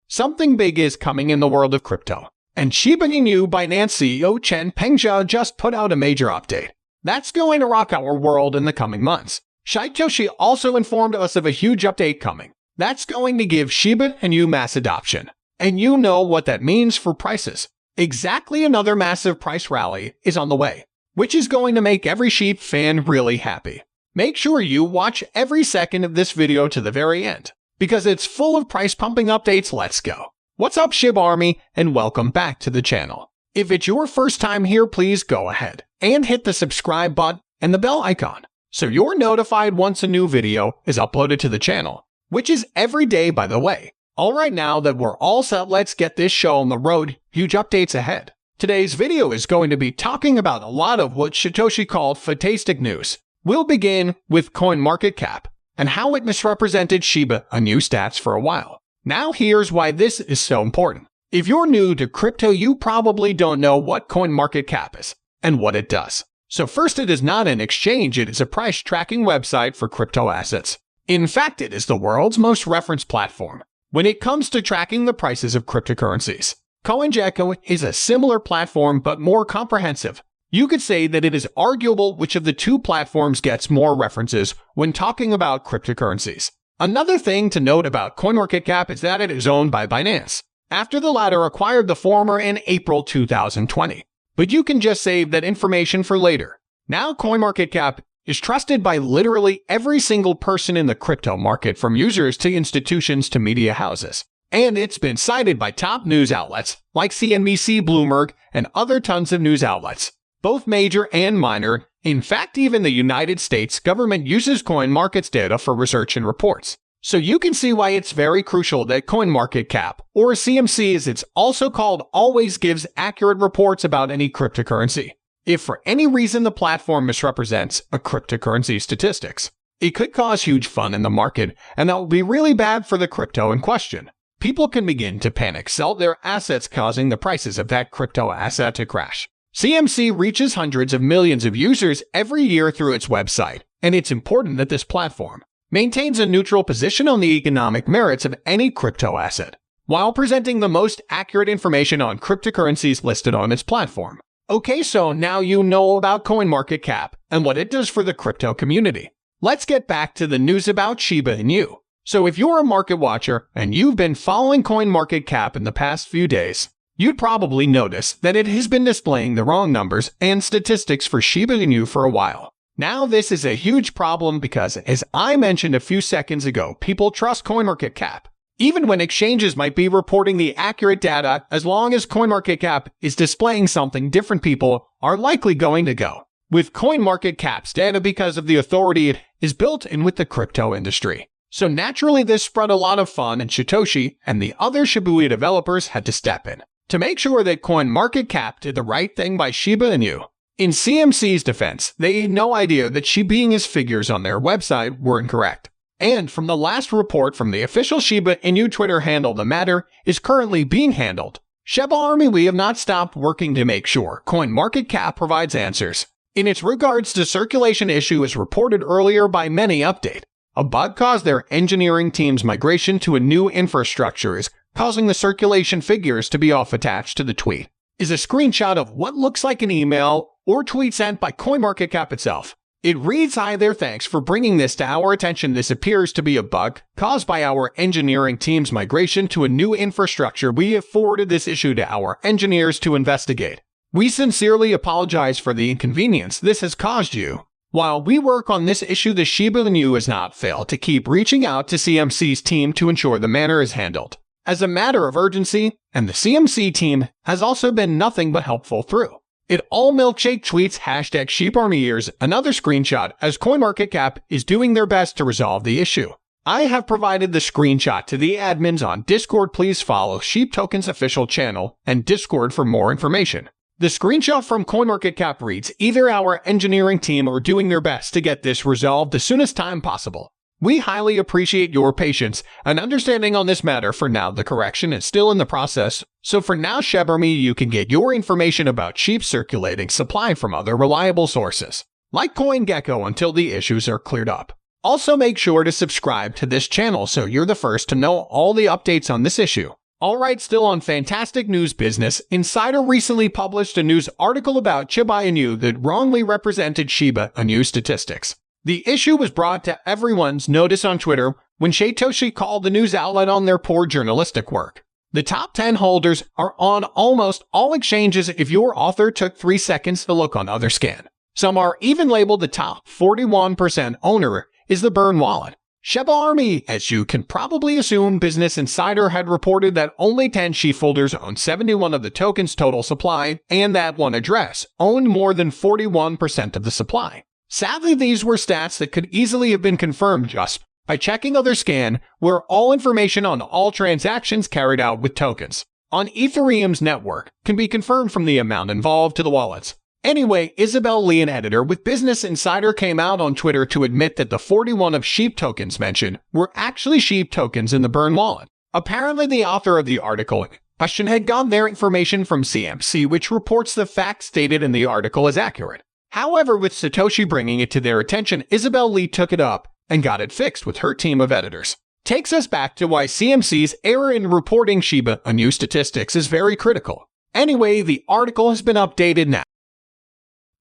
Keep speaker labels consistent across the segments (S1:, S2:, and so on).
S1: something big is coming in the world of crypto. And Shiba Inu Binance CEO Chen Pengzhou just put out a major update. That's going to rock our world in the coming months. Shitoshi also informed us of a huge update coming. That's going to give Shiba Inu mass adoption. And you know what that means for prices. Exactly, another massive price rally is on the way, which is going to make every sheep fan really happy. Make sure you watch every second of this video to the very end, because it's full of price pumping updates. Let's go. What's up, Shib Army, and welcome back to the channel. If it's your first time here, please go ahead and hit the subscribe button and the bell icon, so you're notified once a new video is uploaded to the channel, which is every day, by the way. Alright, now that we're all set, let's get this show on the road. Huge updates ahead. Today's video is going to be talking about a lot of what Satoshi called fantastic news. We'll begin with CoinMarketCap and how it misrepresented Shiba Inu stats for a while. Now here's why this is so important. If you're new to crypto, you probably don't know what CoinMarketCap is and what it does. So first, it is not an exchange, it is a price tracking website for crypto assets. In fact, it is the world's most referenced platform when it comes to tracking the prices of cryptocurrencies. CoinGecko is a similar platform but more comprehensive. You could say that it is arguable which of the two platforms gets more references when talking about cryptocurrencies. Another thing to note about CoinMarketCap is that it is owned by Binance, after the latter acquired the former in April 2020. But you can just save that information for later. Now CoinMarketCap is trusted by literally every single person in the crypto market, from users to institutions to media houses. And it's been cited by top news outlets like CNBC, Bloomberg, and other tons of news outlets, both major and minor. In fact, even the United States government uses CoinMarket's data for research and reports. So you can see why it's very crucial that CoinMarketCap, or CMC as it's also called, always gives accurate reports about any cryptocurrency. If for any reason the platform misrepresents a cryptocurrency statistics, it could cause huge fun in the market, and that will be really bad for the crypto in question. People can begin to panic, sell their assets, causing the prices of that crypto asset to crash. CMC reaches hundreds of millions of users every year through its website, and it's important that this platform maintains a neutral position on the economic merits of any crypto asset, while presenting the most accurate information on cryptocurrencies listed on its platform. Okay, so now you know about CoinMarketCap and what it does for the crypto community. Let's get back to the news about Shiba Inu. So if you're a market watcher and you've been following CoinMarketCap in the past few days, you'd probably notice that it has been displaying the wrong numbers and statistics for Shiba Inu for a while. Now this is a huge problem because, as I mentioned a few seconds ago, people trust CoinMarketCap. Even when exchanges might be reporting the accurate data, as long as CoinMarketCap is displaying something different, people are likely going to go with CoinMarketCap's data because of the authority it is built in with the crypto industry. So naturally, this spread a lot of fun, and Satoshi and the other Shibuya developers had to step in to make sure that CoinMarketCap did the right thing by Shiba Inu. In CMC's defense, they had no idea that Shiba Inu's figures on their website were incorrect. And from the last report from the official Shiba Inu Twitter handle, the matter is currently being handled. Shiba Army, we have not stopped working to make sure CoinMarketCap provides answers. In its regards to circulation issue, as reported earlier by many update, a bug caused their engineering team's migration to a new infrastructure is causing the circulation figures to be off. Attached to the tweet is a screenshot of what looks like an email or tweet sent by CoinMarketCap itself. It reads, "Hi there, thanks for bringing this to our attention. This appears to be a bug caused by our engineering team's migration to a new infrastructure. We have forwarded this issue to our engineers to investigate. We sincerely apologize for the inconvenience this has caused you. While we work on this issue, the Shiba Inu has not failed to keep reaching out to CMC's team to ensure the matter is handled as a matter of urgency, and the CMC team has also been nothing but helpful through it all." Milkshake tweets #SheepArmyEars, another screenshot, as CoinMarketCap is doing their best to resolve the issue. I have provided the screenshot to the admins on Discord. Please follow shibatoken's official channel and Discord for more information. The screenshot from CoinMarketCap reads, "Either our engineering team are doing their best to get this resolved as soon as time possible. We highly appreciate your patience and understanding on this matter. For now, the correction is still in the process. So for now, Shebarmy, you can get your information about sheep circulating supply from other reliable sources, like CoinGecko, until the issues are cleared up. Also, make sure to subscribe to this channel so you're the first to know all the updates on this issue. Alright, still on fantastic news business, Insider recently published a news article about Shiba Inu that wrongly represented Shiba Inu statistics. The issue was brought to everyone's notice on Twitter when Satoshi called the news outlet on their poor journalistic work. The top 10 holders are on almost all exchanges if your author took 3 seconds to look on Otherscan. Some are even labeled the top 41% owner is the Burn wallet. Shiba Army, as you can probably assume, Business Insider had reported that only 10 sheaf holders own 71 of the token's total supply, and that one address owned more than 41% of the supply. Sadly, these were stats that could easily have been confirmed just by checking Otherscan, where all information on all transactions carried out with tokens on Ethereum's network can be confirmed from the amount involved to the wallets. Anyway, Isabel Lee, an editor with Business Insider, came out on Twitter to admit that the 41 of SHIB tokens mentioned were actually SHIB tokens in the Burn wallet. Apparently, the author of the article in question had gotten their information from CMC, which reports the facts stated in the article as accurate. However, with Satoshi bringing it to their attention, Isabel Lee took it up and got it fixed with her team of editors. Takes us back to why CMC's error in reporting Shiba Inu statistics is very critical. Anyway, the article has been updated now.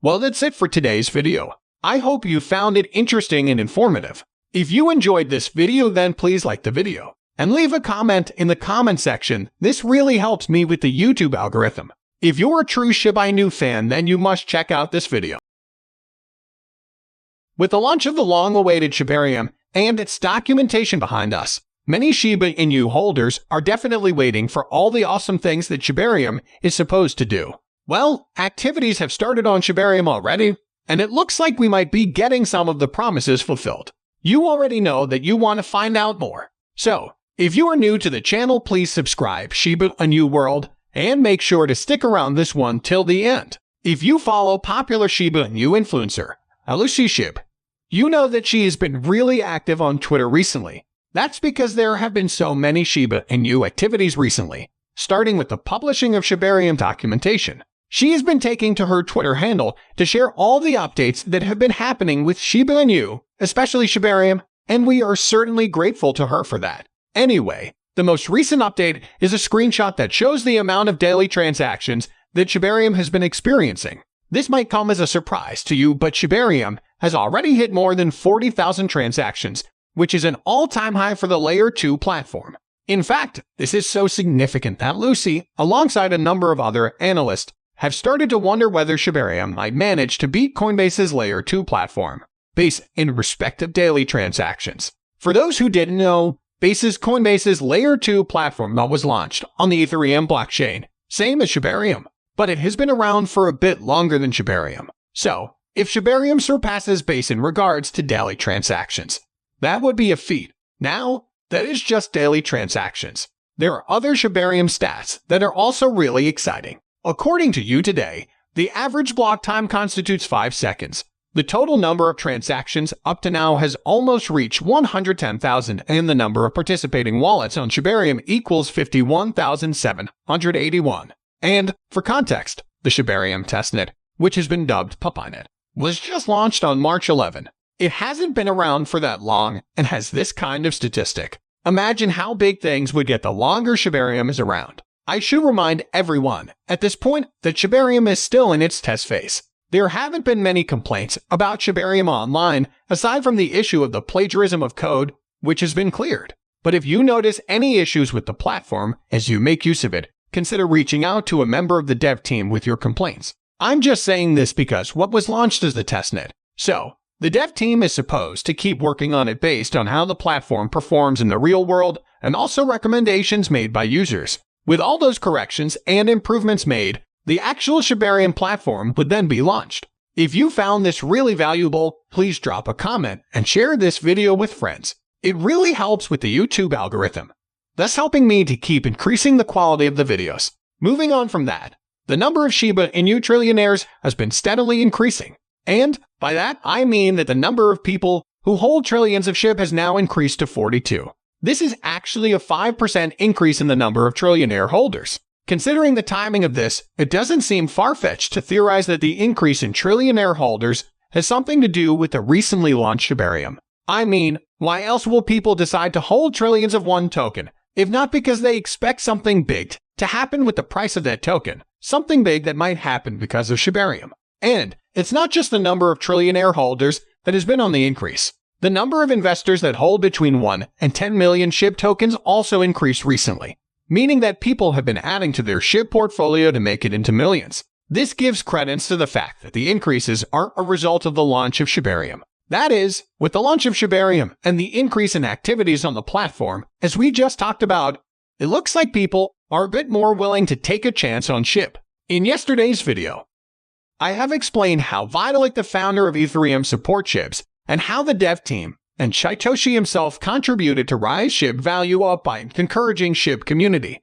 S1: Well, that's it for today's video. I hope you found it interesting and informative. If you enjoyed this video, then please like the video and leave a comment in the comment section. This really helps me with the YouTube algorithm. If you're a true Shiba Inu fan, then you must check out this video. With the launch of the long-awaited Shibarium and its documentation behind us, many Shiba Inu holders are definitely waiting for all the awesome things that Shibarium is supposed to do. Well, activities have started on Shibarium already, and it looks like we might be getting some of the promises fulfilled. You already know that you want to find out more. So, if you are new to the channel, please subscribe Shiba Inu World and make sure to stick around this one till the end. If you follow popular Shiba Inu influencer, Shib, you know that she has been really active on Twitter recently. That's because there have been so many Shiba Inu activities recently, starting with the publishing of Shibarium documentation. She has been taking to her Twitter handle to share all the updates that have been happening with Shiba Inu, especially Shibarium, and we are certainly grateful to her for that. Anyway, the most recent update is a screenshot that shows the amount of daily transactions that Shibarium has been experiencing. This might come as a surprise to you, but Shibarium has already hit more than 40,000 transactions, which is an all-time high for the Layer 2 platform. In fact, this is so significant that Lucy, alongside a number of other analysts, have started to wonder whether Shibarium might manage to beat Coinbase's Layer 2 platform, Base, in respect of daily transactions. For those who didn't know, Coinbase's Layer 2 platform was launched on the Ethereum blockchain, same as Shibarium, but it has been around for a bit longer than Shibarium. So, if Shibarium surpasses Base in regards to daily transactions, that would be a feat. Now, that is just daily transactions. There are other Shibarium stats that are also really exciting. According to You Today, the average block time constitutes 5 seconds. The total number of transactions up to now has almost reached 110,000, and the number of participating wallets on Shibarium equals 51,781. And, for context, the Shibarium testnet, which has been dubbed Puppynet, was just launched on March 11. It hasn't been around for that long and has this kind of statistic. Imagine how big things would get the longer Shibarium is around. I should remind everyone at this point that Shibarium is still in its test phase. There haven't been many complaints about Shibarium online, aside from the issue of the plagiarism of code, which has been cleared. But if you notice any issues with the platform as you make use of it, consider reaching out to a member of the dev team with your complaints. I'm just saying this because what was launched as the testnet. So, the dev team is supposed to keep working on it based on how the platform performs in the real world and also recommendations made by users. With all those corrections and improvements made, the actual Shibarium platform would then be launched. If you found this really valuable, please drop a comment and share this video with friends. It really helps with the YouTube algorithm, thus helping me to keep increasing the quality of the videos. Moving on from that, the number of Shiba Inu trillionaires has been steadily increasing. And by that, I mean that the number of people who hold trillions of SHIB has now increased to 42. This is actually a 5% increase in the number of trillionaire holders. Considering the timing of this, it doesn't seem far-fetched to theorize that the increase in trillionaire holders has something to do with the recently launched Shibarium. I mean, why else will people decide to hold trillions of one token if not because they expect something big to happen with the price of that token, something big that might happen because of Shibarium. And it's not just the number of trillionaire holders that has been on the increase. The number of investors that hold between 1 and 10 million SHIB tokens also increased recently, meaning that people have been adding to their SHIB portfolio to make it into millions. This gives credence to the fact that the increases aren't a result of the launch of Shibarium. That is, with the launch of Shibarium and the increase in activities on the platform, as we just talked about, it looks like people are a bit more willing to take a chance on SHIB. In yesterday's video, I have explained how Vitalik, the founder of Ethereum, supports SHIBs, and how the dev team and Satoshi himself contributed to rise SHIB value up by encouraging SHIB community.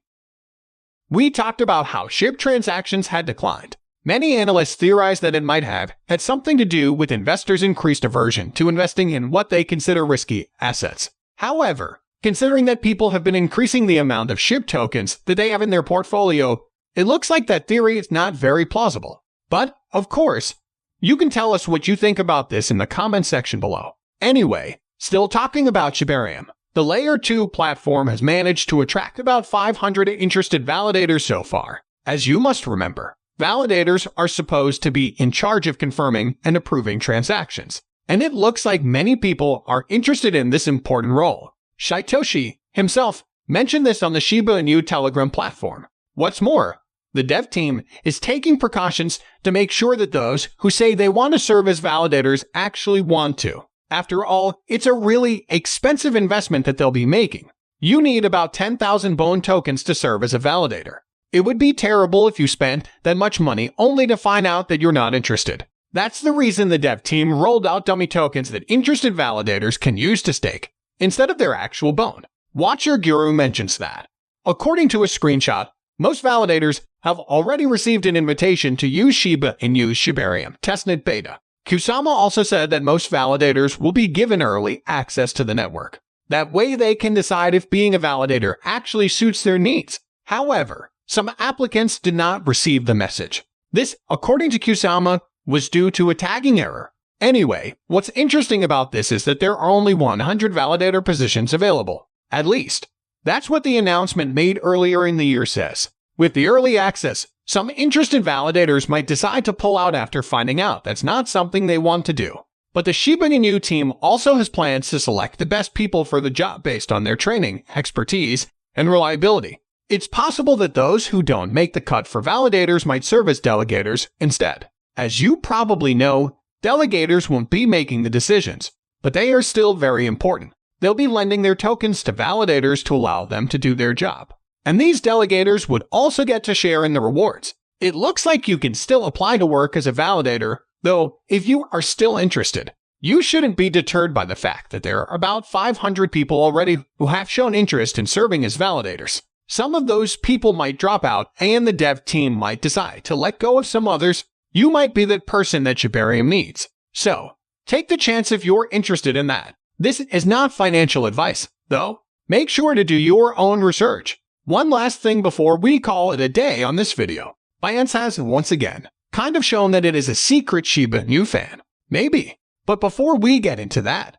S1: We talked about how SHIB transactions had declined. Many analysts theorize that it might have had something to do with investors' increased aversion to investing in what they consider risky assets. However, considering that people have been increasing the amount of SHIB tokens that they have in their portfolio, it looks like that theory is not very plausible. But, of course, you can tell us what you think about this in the comment section below. Anyway, still talking about Shibarium, the Layer 2 platform has managed to attract about 500 interested validators so far. As you must remember, validators are supposed to be in charge of confirming and approving transactions, and it looks like many people are interested in this important role. Satoshi himself mentioned this on the Shiba Inu Telegram platform. What's more, the dev team is taking precautions to make sure that those who say they want to serve as validators actually want to. After all, it's a really expensive investment that they'll be making. You need about 10,000 bone tokens to serve as a validator. It would be terrible if you spent that much money only to find out that you're not interested. That's the reason the dev team rolled out dummy tokens that interested validators can use to stake, instead of their actual bone. Watch Your Guru mentions that. According to a screenshot, most validators have already received an invitation to use Shiba Inu's Shibarium testnet beta. Kusama also said that most validators will be given early access to the network. That way they can decide if being a validator actually suits their needs. However, some applicants did not receive the message. This, according to Kusama, was due to a tagging error. Anyway, what's interesting about this is that there are only 100 validator positions available, at least. That's what the announcement made earlier in the year says. With the early access, some interested validators might decide to pull out after finding out that's not something they want to do. But the Shiba Inu team also has plans to select the best people for the job based on their training, expertise, and reliability. It's possible that those who don't make the cut for validators might serve as delegators instead. As you probably know, delegators won't be making the decisions, but they are still very important. They'll be lending their tokens to validators to allow them to do their job. And these delegators would also get to share in the rewards. It looks like you can still apply to work as a validator, though if you are still interested, you shouldn't be deterred by the fact that there are about 500 people already who have shown interest in serving as validators. Some of those people might drop out and the dev team might decide to let go of some others. You might be that person that Shibarium needs. So, take the chance if you're interested in that. This is not financial advice, though. Make sure to do your own research. One last thing before we call it a day on this video. Binance has, once again, kind of shown that it is a secret Shiba Inu fan. Maybe. But before we get into that,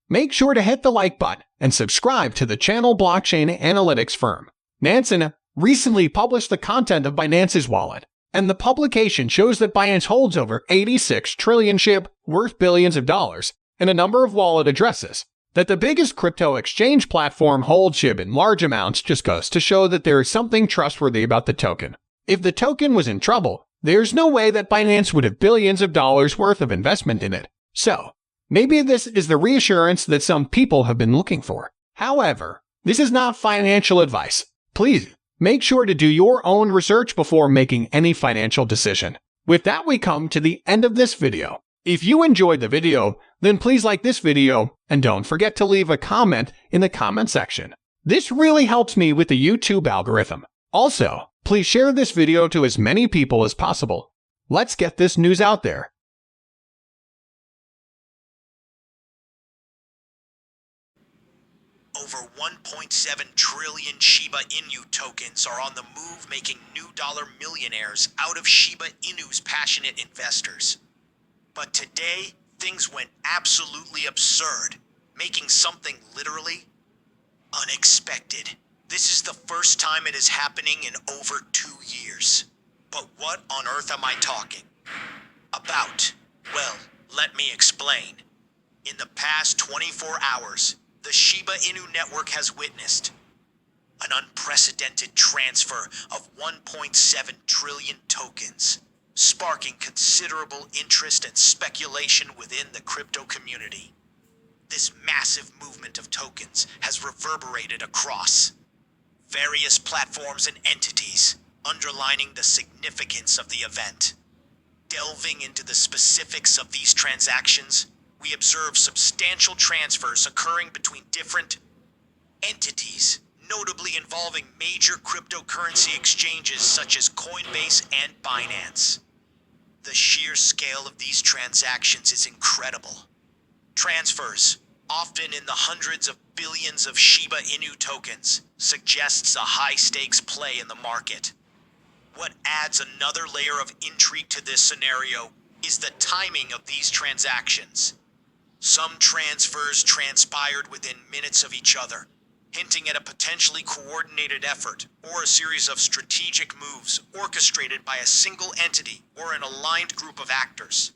S1: make sure to hit the like button and subscribe to the channel blockchain analytics firm. Nansen recently published the content of Binance's wallet, and the publication shows that Binance holds over 86 trillion SHIB worth billions of dollars and a number of wallet addresses. That the biggest crypto exchange platform holds SHIB in large amounts just goes to show that there is something trustworthy about the token. If the token was in trouble, there's no way that Binance would have billions of dollars worth of investment in it. So, maybe this is the reassurance that some people have been looking for. However, this is not financial advice. Please, make sure to do your own research before making any financial decision. With that, we come to the end of this video. If you enjoyed the video, then please like this video and don't forget to leave a comment in the comment section. This really helps me with the YouTube algorithm. Also, please share this video to as many people as possible. Let's get this news out there.
S2: Over 1.7 trillion Shiba Inu tokens are on the move, making new dollar millionaires out of Shiba Inu's passionate investors. But today, things went absolutely absurd, making something literally unexpected. This is the first time it is happening in over 2 years. But what on earth am I talking about? Well, let me explain. In the past 24 hours, the Shiba Inu network has witnessed an unprecedented transfer of 1.7 trillion tokens, sparking considerable interest and speculation within the crypto community. This massive movement of tokens has reverberated across various platforms and entities, underlining the significance of the event. Delving into the specifics of these transactions, we observe substantial transfers occurring between different entities, notably involving major cryptocurrency exchanges such as Coinbase and Binance. The sheer scale of these transactions is incredible. Transfers, often in the hundreds of billions of Shiba Inu tokens, suggests a high-stakes play in the market. What adds another layer of intrigue to this scenario is the timing of these transactions. Some transfers transpired within minutes of each other, hinting at a potentially coordinated effort or a series of strategic moves orchestrated by a single entity or an aligned group of actors.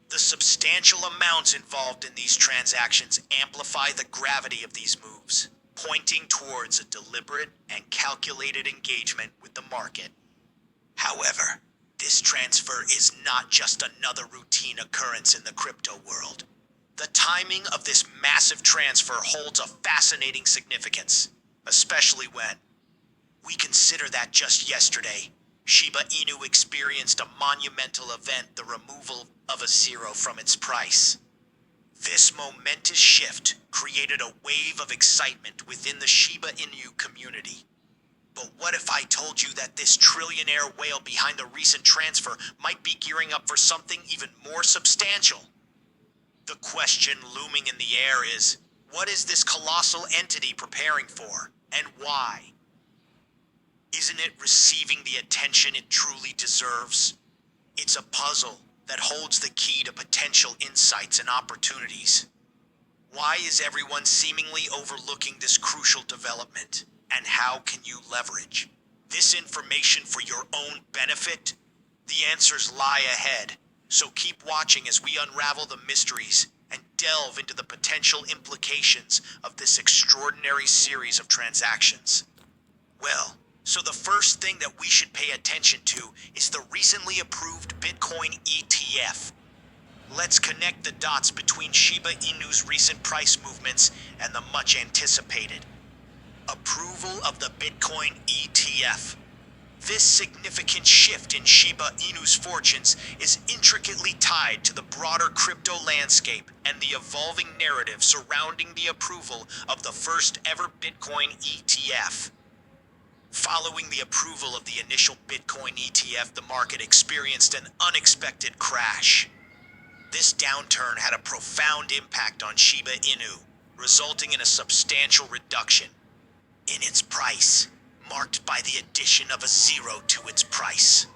S2: The substantial amounts involved in these transactions amplify the gravity of these moves, pointing towards a deliberate and calculated engagement with the market. However, this transfer is not just another routine occurrence in the crypto world. The timing of this massive transfer holds a fascinating significance, especially when we consider that just yesterday, Shiba Inu experienced a monumental event, the removal of a zero from its price. This momentous shift created a wave of excitement within the Shiba Inu community. But what if I told you that this trillionaire whale behind the recent transfer might be gearing up for something even more substantial? The question looming in the air is, what is this colossal entity preparing for, and why? Isn't it receiving the attention it truly deserves? It's a puzzle that holds the key to potential insights and opportunities. Why is everyone seemingly overlooking this crucial development? And how can you leverage this information for your own benefit? The answers lie ahead, so keep watching as we unravel the mysteries and delve into the potential implications of this extraordinary series of transactions. Well, so the first thing that we should pay attention to is the recently approved Bitcoin ETF. Let's connect the dots between Shiba Inu's recent price movements and the much anticipated approval of the Bitcoin ETF. This significant shift in Shiba Inu's fortunes is intricately tied to the broader crypto landscape and the evolving narrative surrounding the approval of the first ever Bitcoin ETF. Following the approval of the initial Bitcoin ETF, the market experienced an unexpected crash. This downturn had a profound impact on Shiba Inu, resulting in a substantial reduction in its price, marked by the addition of a zero to its price.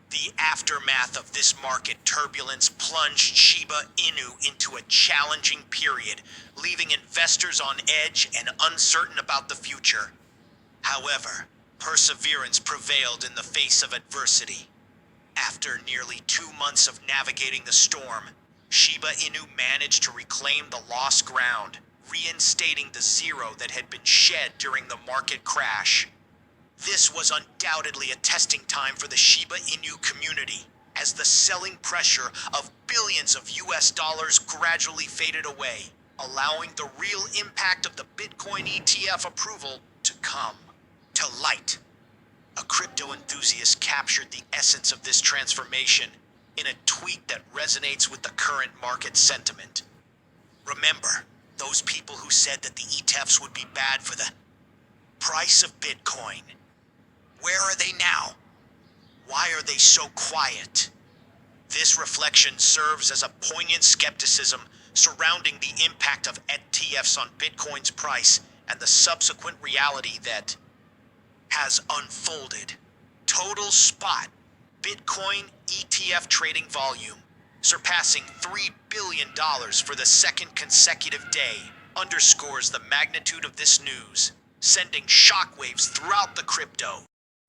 S2: The aftermath of this market turbulence plunged Shiba Inu into a challenging period, leaving investors on edge and uncertain about the future. However, perseverance prevailed in the face of adversity. After nearly 2 months of navigating the storm, Shiba Inu managed to reclaim the lost ground, reinstating the zero that had been shed during the market crash. This was undoubtedly a testing time for the Shiba Inu community, as the selling pressure of billions of US dollars gradually faded away, allowing the real impact of the Bitcoin ETF approval to come to light. A crypto enthusiast captured the essence of this transformation in a tweet that resonates with the current market sentiment. Remember, those people who said that the ETFs would be bad for the price of Bitcoin. Where are they now? Why are they so quiet? This reflection serves as a poignant skepticism surrounding the impact of ETFs on Bitcoin's price and the subsequent reality that has unfolded. Total spot Bitcoin ETF trading volume surpassing $3 billion for the second consecutive day underscores the magnitude of this news. sending shockwaves throughout the crypto.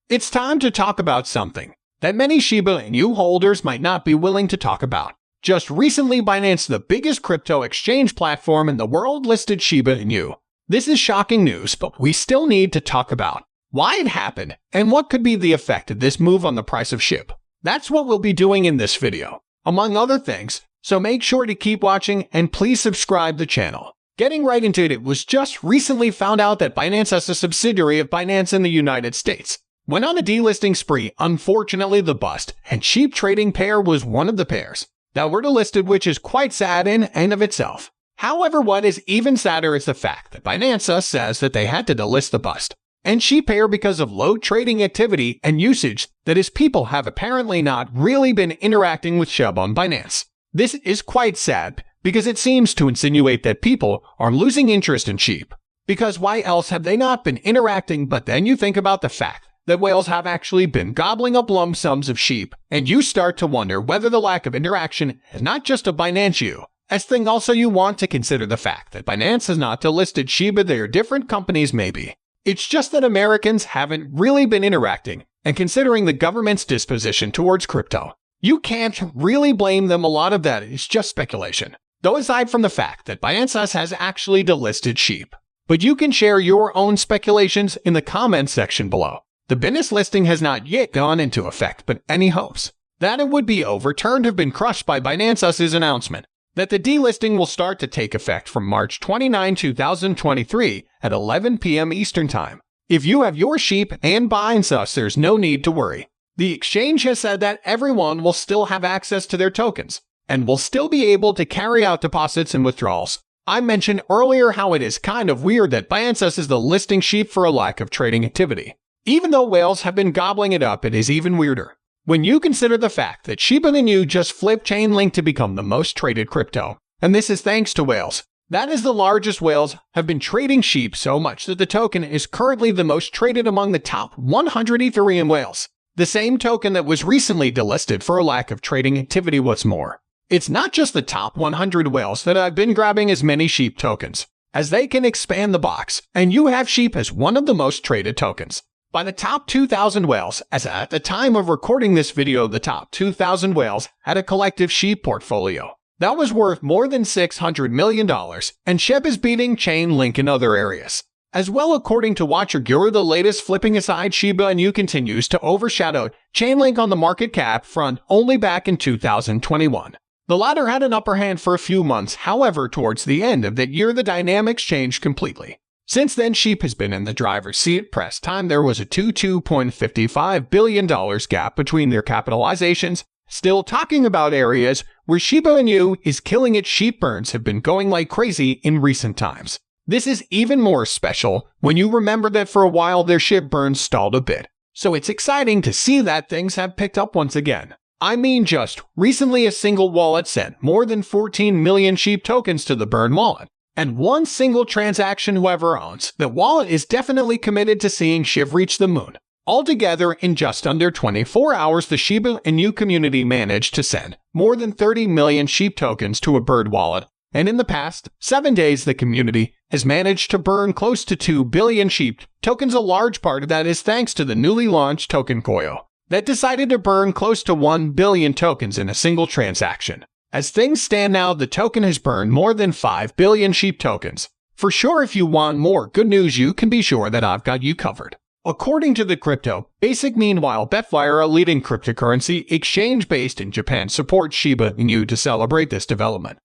S1: It's time to talk about something that many Shiba Inu holders might not be willing to talk about. Just recently, Binance, the biggest crypto exchange platform in the world, listed Shiba Inu. This is shocking news, but we still need to talk about why it happened and what could be the effect of this move on the price of SHIB. That's what we'll be doing in this video, among other things, so make sure to keep watching and please subscribe to the channel. Getting right into it, it was just recently found out that Binance, as a subsidiary of Binance in the United States, went on a delisting spree. Unfortunately, the bust and SHIB trading pair was one of the pairs that were delisted, which is quite sad in and of itself. However, what is even sadder is the fact that Binance says that they had to delist the bust and SHIB pair because of low trading activity and usage, that is, people have apparently not really been interacting with SHIB on Binance. This is quite sad because it seems to insinuate that people are losing interest in SHIB. Because why else have they not been interacting? But then you think about the fact that whales have actually been gobbling up lump sums of SHIB, and you start to wonder whether the lack of interaction is not just a Binance thing. Also, you want to consider the fact that Binance has not delisted Shiba. They are different companies maybe. It's just that Americans haven't really been interacting, and considering the government's disposition towards crypto, you can't really blame them. A lot of that is just speculation, though, aside from the fact that Binance has actually delisted SHIB. But you can share your own speculations in the comments section below. The Binance listing has not yet gone into effect, but any hopes that it would be overturned have been crushed by Binance's announcement that the delisting will start to take effect from March 29, 2023 at 11 p.m. Eastern Time. If you have your SHIB and Binance, there's no need to worry. The exchange has said that everyone will still have access to their tokens and will still be able to carry out deposits and withdrawals. I mentioned earlier how it is kind of weird that Binance is the listing SHIB for a lack of trading activity. Even though whales have been gobbling it up, it is even weirder when you consider the fact that Shiba Inu just flipped Chainlink to become the most traded crypto. And this is thanks to whales. That is, the largest whales have been trading SHIB so much that the token is currently the most traded among the top 100 Ethereum whales. The same token that was recently delisted for a lack of trading activity. What's more, it's not just the top 100 whales that have been grabbing as many SHIB tokens as they can expand the box, and you have SHIB as one of the most traded tokens by the top 2,000 whales. As at the time of recording this video, the top 2,000 whales had a collective SHIB portfolio that was worth more than $600 million, and SHIB is beating Chainlink in other areas as well. According to Watcher Guru, the latest flipping aside, Shiba Inu continues to overshadow Chainlink on the market cap front. Only back in 2021, the latter had an upper hand for a few months. However, towards the end of that year, the dynamics changed completely. Since then, SHIB has been in the driver's seat. Press time, there was a $2.55 billion gap between their capitalizations. Still talking about areas where Shiba Inu is killing it, SHIB burns have been going like crazy in recent times. This is even more special when you remember that for a while their SHIB burns stalled a bit. So it's exciting to see that things have picked up once again. I mean, just recently a single wallet sent more than 14 million SHIB tokens to the burn wallet. And one single transaction, whoever owns the wallet is definitely committed to seeing SHIB reach the moon. Altogether, in just under 24 hours, the Shiba Inu community managed to send more than 30 million SHIB tokens to a bird wallet. And in the past 7 days, the community has managed to burn close to 2 billion SHIB tokens. A large part of that is thanks to the newly launched token Koyo that decided to burn close to 1 billion tokens in a single transaction. As things stand now, the token has burned more than 5 billion SHIB tokens. For sure, if you want more good news, you can be sure that I've got you covered. According to the Crypto Basic, meanwhile, Betfire, a leading cryptocurrency exchange based in Japan, supports Shiba Inu to celebrate this development.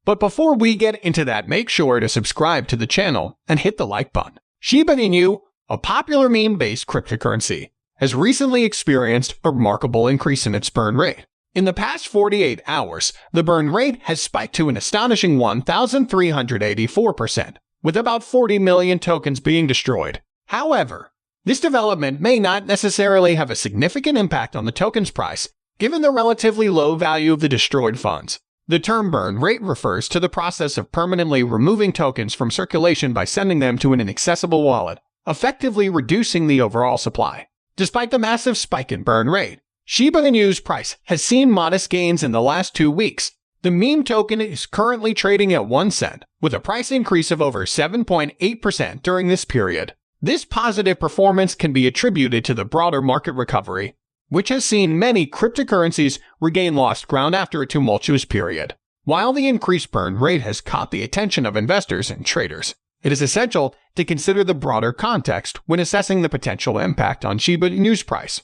S1: But before we get into that, make sure to subscribe to the channel and hit the like button. Shiba Inu, a popular meme-based cryptocurrency, has recently experienced a remarkable increase in its burn rate. In the past 48 hours, the burn rate has spiked to an astonishing 1,384%, with about 40 million tokens being destroyed. However, this development may not necessarily have a significant impact on the token's price, given the relatively low value of the destroyed funds. The term burn rate refers to the process of permanently removing tokens from circulation by sending them to an inaccessible wallet, effectively reducing the overall supply. Despite the massive spike in burn rate, Shiba Inu's price has seen modest gains in the last 2 weeks. The meme token is currently trading at 1 cent, with a price increase of over 7.8% during this period. This positive performance can be attributed to the broader market recovery, which has seen many cryptocurrencies regain lost ground after a tumultuous period. While the increased burn rate has caught the attention of investors and traders, it is essential to consider the broader context when assessing the potential impact on Shiba Inu's price.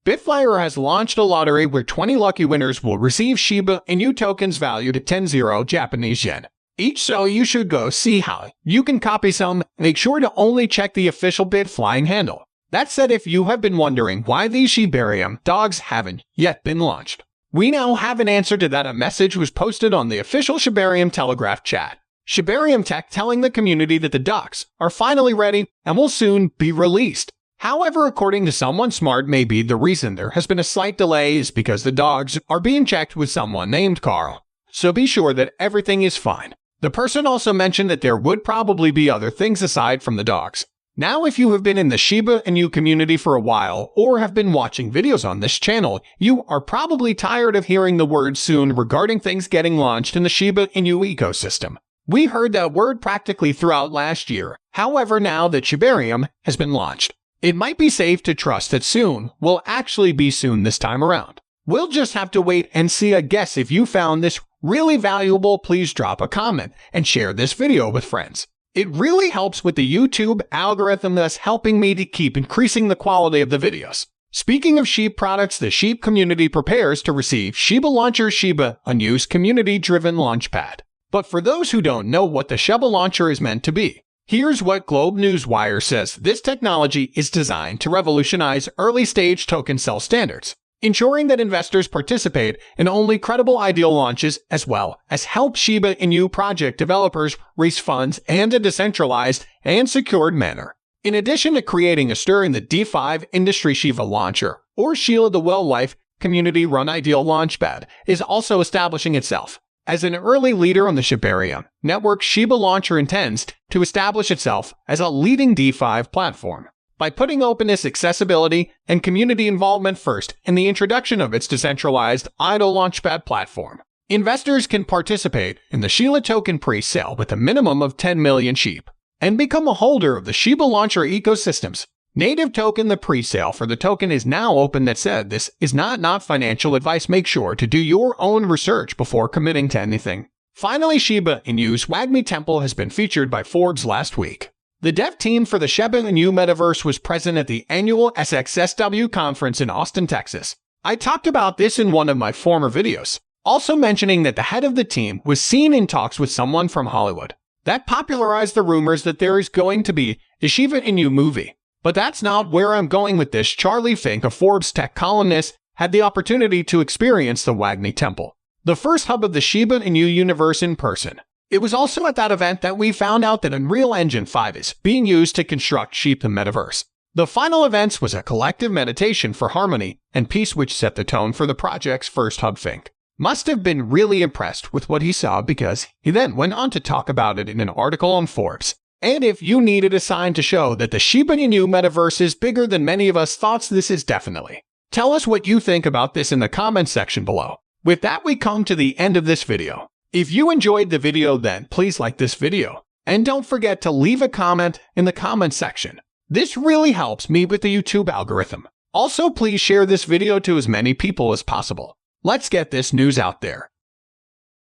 S1: Bitflyer has launched a lottery where 20 lucky winners will receive Shiba Inu tokens valued at 10 Japanese yen each, so you should go see how you can copy some. Make sure to only check the official Bitflying handle. That said, if you have been wondering why these Shibarium dogs haven't yet been launched, we now have an answer to that. A message was posted on the official Shibarium Telegraph chat. Shibarium Tech telling the community that the dogs are finally ready and will soon be released. However, according to someone smart, maybe the reason there has been a slight delay is because the dogs are being checked with someone named Carl. So be sure that everything is fine. The person also mentioned that there would probably be other things aside from the dogs. Now, if you have been in the Shiba Inu community for a while or have been watching videos on this channel, you are probably tired of hearing the word soon regarding things getting launched in the Shiba Inu ecosystem. We heard that word practically throughout last year. However, now that Shibarium has been launched, it might be safe to trust that soon will actually be soon this time around. We'll just have to wait and see. I guess if you found this really valuable, please drop a comment and share this video with friends. It really helps with the YouTube algorithm, thus helping me to keep increasing the quality of the videos. Speaking of sheep products, the sheep community prepares to receive Shiba Launcher Shiba Inu's community-driven launchpad. But for those who don't know what the Shiba Launcher is meant to be, here's what Globe Newswire says. This technology is designed to revolutionize early-stage token sell standards, ensuring that investors participate in only credible ideal launches, as well as help Shiba Inu project developers raise funds in a decentralized and secured manner. In addition to creating a stir in the DeFi industry, Shiba Launcher, or Sheila the Well-Life community-run ideal launchpad, is also establishing itself as an early leader on the Shibarium network. Shiba Launcher intends to establish itself as a leading DeFi platform by putting openness, accessibility, and community involvement first in the introduction of its decentralized idle launchpad platform. Investors can participate in the Sheila token pre-sale with a minimum of 10 million sheep and become a holder of the Shiba Launcher ecosystem's native token. The pre-sale for the token is now open. That said, this is not financial advice. Make sure to do your own research before committing to anything. Finally, Shiba Inu's WAGMI temple has been featured by Forbes last week. The dev team for the Shiba Inu metaverse was present at the annual SXSW conference in Austin, Texas. I talked about this in one of my former videos, also mentioning that the head of the team was seen in talks with someone from Hollywood. That popularized the rumors that there is going to be a Shiba Inu movie. But that's not where I'm going with this. Charlie Fink, a Forbes tech columnist, had the opportunity to experience the WAGMI temple, the first hub of the Shiba Inu universe, in person. It was also at that event that we found out that Unreal Engine 5 is being used to construct Sheep the Metaverse. The final events was a collective meditation for harmony and peace, which set the tone for the project's first hub. Fink must have been really impressed with what he saw, because he then went on to talk about it in an article on Forbes. And if you needed a sign to show that the Shiba Inu metaverse is bigger than many of us thought, this is definitely. Tell us what you think about this in the comments section below. With that, we come to the end of this video. If you enjoyed the video, then please like this video, and don't forget to leave a comment in the comment section. This really helps me with the YouTube algorithm. Also, please share this video to as many people as possible. Let's get this news out there.